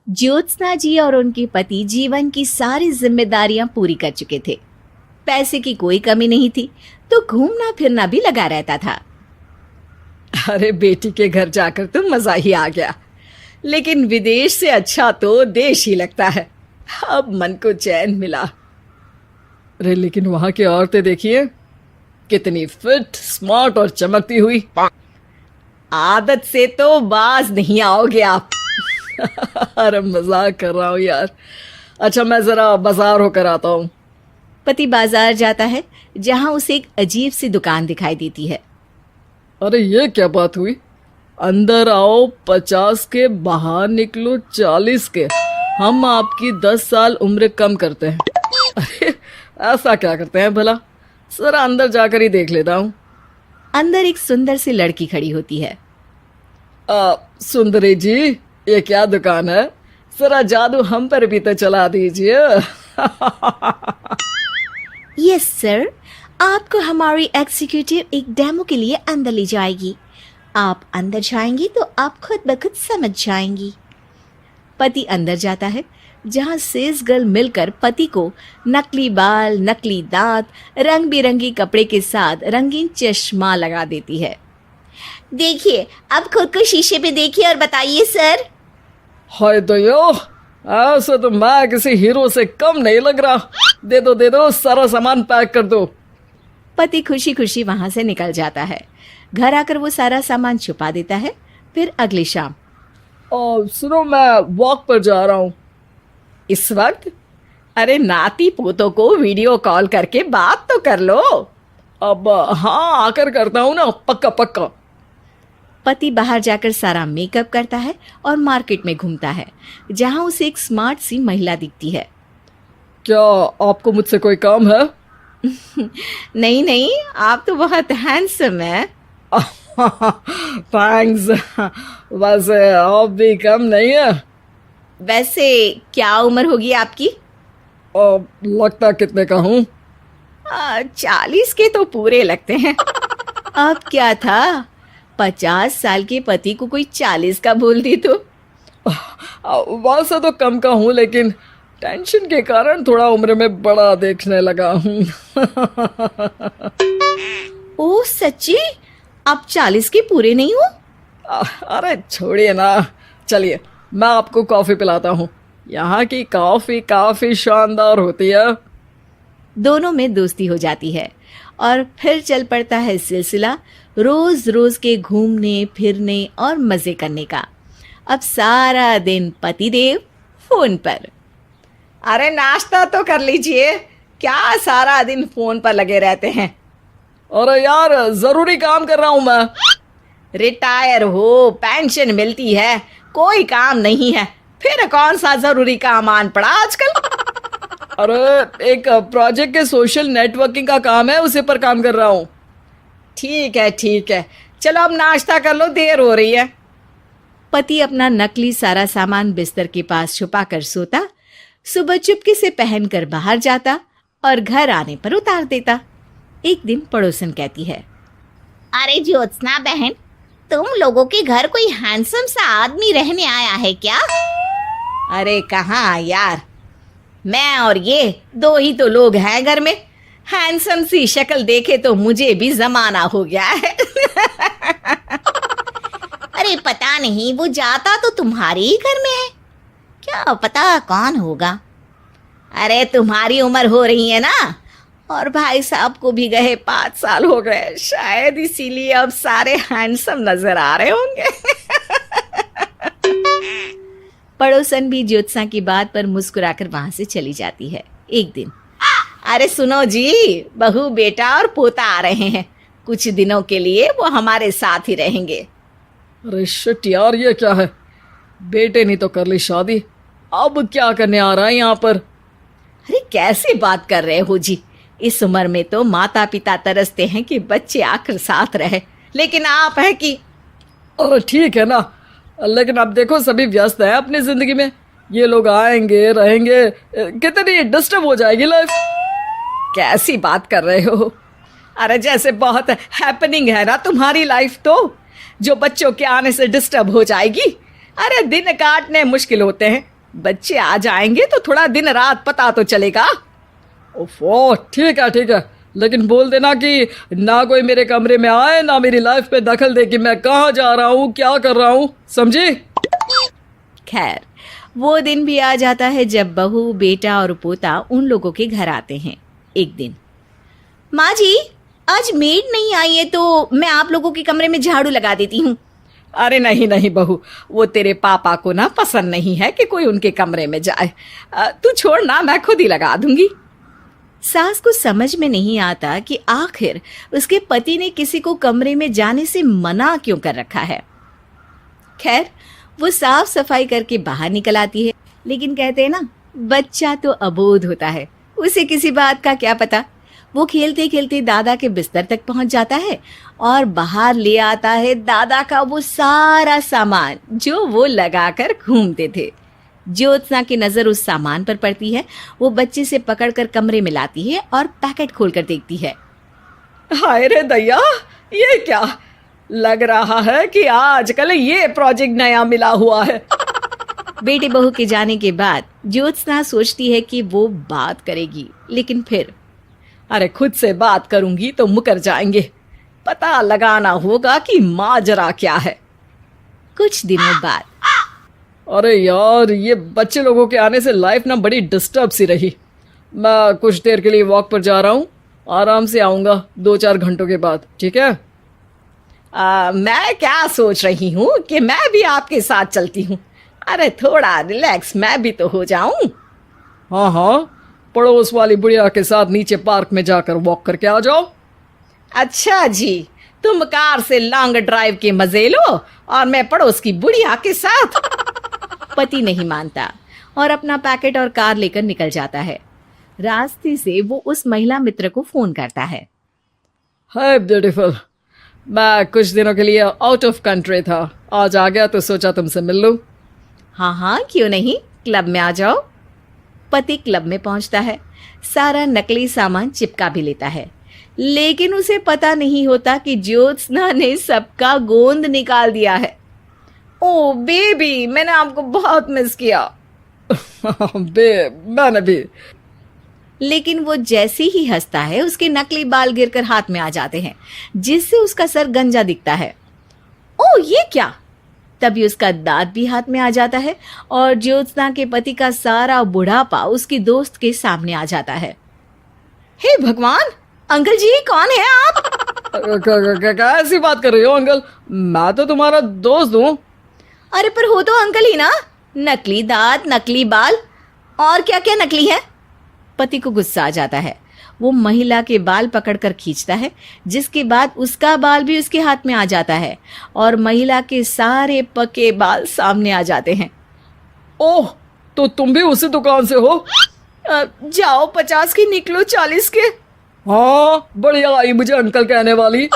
ज्योत्सना जी और उनके पति जीवन की सारी जिम्मेदारियां पूरी कर चुके थे। पैसे की कोई कमी नहीं थी, तो घूमना फिरना भी लगा रहता था। अरे बेटी के घर जाकर तो मजा ही आ गया, लेकिन विदेश से अच्छा तो देश ही लगता है। अब मन को चैन मिला। अरे लेकिन वहां की औरतें देखिए, कितनी फिट, स्मार्ट और चमकती हुई। आदत से तो बाज नहीं आओगे आप। अरे मजाक कर रहा हूँ यार। अच्छा मैं जरा बाजार होकर आता हूँ। पति बाजार जाता है, जहां उसे एक अजीब सी दुकान दिखाई देती है। अरे ये क्या बात हुई? अंदर आओ 50 के, बाहर निकलो 40 के। हम आपकी 10 साल उम्र कम करते हैं। अरे ऐसा क्या करते हैं भला? जरा अंदर जाकर ही देख लेता हूँ। अंदर एक सुंदर सी लड़की खड़ी होती है। सुंदरी जी, ये क्या दुकान है? जरा जादू हम पर भी तो चला दीजिए। यस सर, आपको हमारी एग्जीक्यूटिव एक डेमो के लिए अंदर ले जाएगी। आप अंदर जाएंगी तो आप खुद ब खुद समझ जाएंगी। पति अंदर जाता है, जहां सेल्स गर्ल मिलकर पति को नकली बाल, नकली दांत, रंग बिरंगी कपड़े के साथ रंगीन चश्मा लगा देती है। देखिए, अब खुद को शीशे पे देखिए और बताइए सर। हाय दयो, ऐसे तो मैं किसी हीरो से कम नहीं लग रहा। दे दो, सारा सामान पैक कर दो। पति खुशी खुशी वहां से निकल जाता है। घर आकर वो सारा सामान छुपा देता है। फिर अगली शाम, सुनो मैं वॉक पर जा रहा हूँ। इस वक्त? अरे नाती पोतों को वीडियो कॉल करके बात तो कर लो। अब हाँ, आकर करता हूँ ना, पक्का पक्का। पति बाहर जाकर सारा मेकअप करता है और मार्केट में घूमता है, जहां उसे एक स्मार्ट सी महिला दिखती है। क्या आपको मुझसे कोई काम है? नहीं नहीं, आप तो बहुत हैंडसम हैं। थैंक्स। वैसे आप भी कम नहीं है। वैसे क्या उम्र होगी आपकी? लगता कितने का हूँ? 40 के तो पूरे लगते हैं। अब क्या था, 50 साल के पति को कोई 40 का बोल दी तो। वैसे तो कम का हूँ, लेकिन टेंशन के कारण थोड़ा उम्र में बड़ा देखने लगा हूँ। ओह सच्ची? आप 40 के पूरे नहीं हो? अरे छोड़िए ना, चलिए मैं आपको कॉफी पिलाता हूँ। यहाँ की कॉफी काफी शानदार होती है। दोनों में दोस्ती हो जाती है और फिर चल पड़ता है सिलसिला रोज रोज के घूमने फिरने और मजे करने का। अब सारा दिन पतिदेव फोन पर। अरे नाश्ता तो कर लीजिए, क्या सारा दिन फोन पर लगे रहते हैं? अरे यार, जरूरी काम कर रहा हूं मैं। रिटायर हो, पेंशन मिलती है, कोई काम नहीं है, फिर कौन सा जरूरी काम आन पड़ा आजकल? अरे एक प्रोजेक्ट के सोशल नेटवर्किंग का काम है, उसी पर काम कर रहा हूँ। ठीक है, चलो अब नाश्ता कर लो, देर हो रही है। पति अपना नकली सारा सामान बिस्तर के पास छुपा कर सोता, सुबह चुपके से पहनकर बाहर जाता और घर आने पर उतार देता। एक दिन पड़ोसन कहती है, अरे ज्योत्सना बहन, तुम लोगों के घर कोई हैंडसम सा आदमी रहने आया है क्या? अरे कहाँ यार, मैं और ये दो ही तो लोग हैं घर में। हैंडसम सी शक्ल देखे तो मुझे भी जमाना हो गया है। अरे पता नहीं, वो जाता तो तुम्हारे ही घर में है, क्या पता कौन होगा। अरे तुम्हारी उम्र हो रही है ना, और भाई साहब को भी गए 5 साल हो गए, शायद इसीलिए अब सारे हैंडसम नजर आ रहे होंगे। पड़ोसन भी ज्योत्सना की बात पर मुस्कुराकर वहां से चली जाती है। एक दिन, अरे सुनो जी, बहू बेटा और पोता आ रहे हैं, कुछ दिनों के लिए वो हमारे साथ ही रहेंगे। अरे शिट यार, ये क्या है? बेटे ने तो कर ली शादी, अब क्या करने आ रहा है यहाँ पर? अरे कैसी बात कर रहे हो जी, इस उम्र में तो माता पिता तरसते हैं कि बच्चे आकर साथ रहे, लेकिन आप है कि। अरे ठीक है ना, लेकिन अब देखो सभी व्यस्त हैं अपनी जिंदगी में, ये लोग आएंगे रहेंगे, कितनी डिस्टर्ब हो जाएगी लाइफ। कैसी बात कर रहे हो? अरे जैसे बहुत हैपनिंग है ना तुम्हारी लाइफ, तो जो बच्चों के आने से डिस्टर्ब हो जाएगी। अरे दिन काटने मुश्किल होते हैं, बच्चे आ जाएंगे तो थोड़ा दिन रात पता तो चलेगा। ओफो, ठीक है, लेकिन बोल देना कि ना कोई मेरे कमरे में आए, ना मेरी लाइफ पे दखल दे कि मैं कहाँ जा रहा हूँ, क्या कर रहा हूँ, समझी? खैर, वो दिन भी आ जाता है जब बहू, बेटा और पोता उन लोगों के घर आते हैं। एक दिन, माँ जी, आज मेड नहीं आई है तो मैं आप लोगों के कमरे में झाड़ू लगा देती हूँ। अरे नहीं बहू, वो तेरे पापा को ना पसंद नहीं है कि कोई उनके कमरे में जाए। तू छोड़ ना, मैं खुद ही लगा दूंगी। सास को समझ में नहीं आता कि आखिर उसके पति ने किसी को कमरे में जाने से मना क्यों कर रखा है। खैर, वो साफ सफाई करके बाहर निकल आती है, लेकिन कहते हैं ना, बच्चा तो अबोध होता है, उसे किसी बात का क्या पता। वो खेलते खेलते दादा के बिस्तर तक पहुंच जाता है और बाहर ले आता है दादा का वो सारा सामान जो वो लगाकर घूमते थे। ज्योत्सना की नजर उस सामान पर पड़ती है। वो बच्चे से पकड़कर कमरे में लाती है और पैकेट खोलकर देखती है। हाय रे दैया, ये क्या? लग रहा है कि आजकल ये प्रोजेक्ट नया मिला हुआ है। बेटे बहू के जाने के बाद ज्योत्सना सोचती है कि वो बात करेगी, लेकिन फिर अरे खुद से बात करूंगी तो मुकर जाएंगे। पता लगाना होगा कि माजरा क्या है। कुछ दिनों बाद, अरे यार, ये बच्चे लोगों के आने से लाइफ ना बड़ी डिस्टर्ब सी रही। मैं कुछ देर के लिए वॉक पर जा रहा हूँ, आराम से आऊँगा 2-4 घंटों के बाद, ठीक है? मैं क्या सोच रही हूँ कि मैं भी आपके साथ चलती हूँ। अरे थोड़ा रिलैक्स मैं भी तो हो जाऊं। हाँ, पड़ोस वाली बुढ़िया के साथ नीचे पार्क में जाकर वॉक करके आ जाओ। अच्छा जी, तुम कार से लॉन्ग ड्राइव के मजे लो और मैं पड़ोस की बुढ़िया के साथ। पति नहीं मानता और अपना पैकेट और कार लेकर निकल जाता है। रास्ते से वो उस महिला मित्र को फोन करता है। हाय ब्यूटीफुल, मैं कुछ दिनों के लिए आउट ऑफ कंट्री था, आज आ गया तो सोचा तुमसे मिल लूं। हाँ, क्यों नहीं, क्लब में आ जाओ। पति क्लब में पहुंचता है, सारा नकली सामान चिपका भी लेता है, लेकिन उसे पता नहीं होता कि ज्योत्सना ने सबका गोंद निकाल दिया है। ओ बेबी, मैंने आपको बहुत मिस किया। मैंने भी। लेकिन वो जैसे ही हंसता है, उसके नकली बाल गिरकर हाथ में आ जाते हैं, जिससे उसका सर गंजा दिखता है। ओ ये क्या? तभी उसका दांत भी हाथ में आ जाता है और ज्योत्सना के पति का सारा बुढ़ापा उसकी दोस्त के सामने आ जाता है। हे भगवान, अंकल जी कौन है आप? क्या ऐसी बात कर रही हो अंकल? मैं तो तुम्हारा दोस्त हूँ। अरे पर हो तो अंकल ही ना। नकली दांत, नकली बाल और क्या क्या नकली है। पति को गुस्सा आ जाता है। वो महिला के बाल पकड़कर खींचता है, जिसके बाद उसका बाल भी उसके हाथ में आ जाता है और महिला के सारे पके बाल सामने आ जाते हैं। ओह, तो तुम भी उसी दुकान से हो? जाओ 50 की निकलो 40 के। हाँ, बढ़िया आई मुझे अंकल कहने वाली।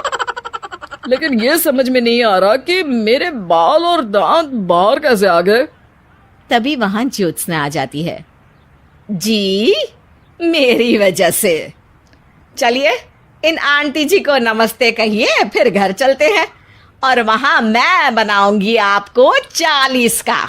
लेकिन ये समझ में नहीं आ रहा कि मेरे बाल और दांत बाहर कैसे आ गए। तभी वहां ज्योत्सना आ जाती है। जी, मेरी वजह से। चलिए इन आंटी जी को नमस्ते कहिए, फिर घर चलते हैं और वहां मैं बनाऊंगी आपको 40 का।